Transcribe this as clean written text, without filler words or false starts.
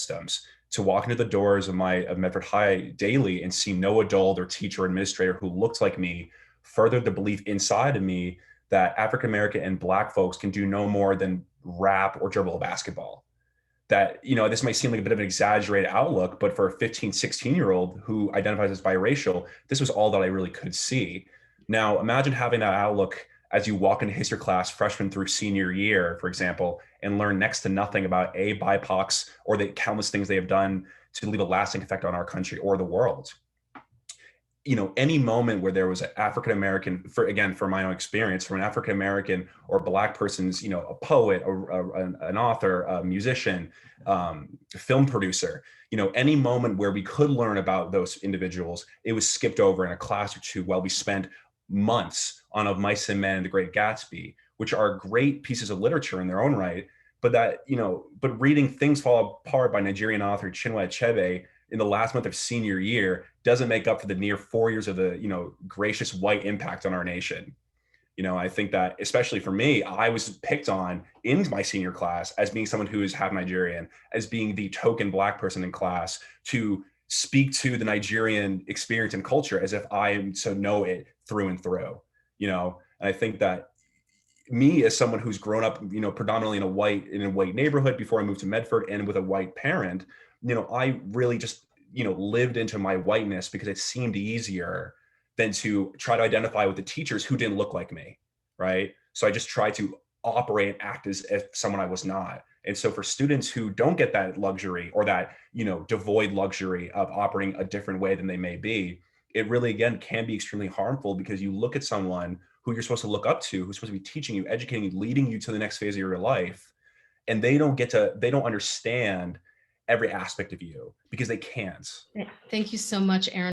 systems, to walk into the doors of Medford High daily and see no adult or teacher or administrator who looked like me furthered the belief inside of me that African American and Black folks can do no more than rap or dribble a basketball. That, this might seem like a bit of an exaggerated outlook, but for a 15, 16-year-old who identifies as biracial, this was all that I really could see. Now, imagine having that outlook as you walk into history class freshman through senior year, for example, and learn next to nothing about BIPOCs or the countless things they have done to leave a lasting effect on our country or the world. Any moment where there was an African American, for my own experience, from an African American or Black person's, a poet, or an author, a musician, film producer, any moment where we could learn about those individuals, it was skipped over in a class or two while we spent months on Of Mice and Men and The Great Gatsby, which are great pieces of literature in their own right, but reading Things Fall Apart by Nigerian author Chinua Achebe in the last month of senior year doesn't make up for the near 4 years of the, gracious white impact on our nation. I think that, especially for me, I was picked on in my senior class as being someone who is half Nigerian, as being the token Black person in class, to speak to the Nigerian experience and culture as if I am to know it through and through. And I think that me, as someone who's grown up, predominantly in a white neighborhood before I moved to Medford, and with a white parent, I really just, lived into my whiteness because it seemed easier than to try to identify with the teachers who didn't look like me, right? So I just tried to operate and act as if someone I was not. And so for students who don't get that luxury, or that, devoid luxury of operating a different way than they may be, it really, again, can be extremely harmful, because you look at someone who you're supposed to look up to, who's supposed to be teaching you, educating you, leading you to the next phase of your life, and they don't understand every aspect of you because they can't. Thank you so much, Aaron.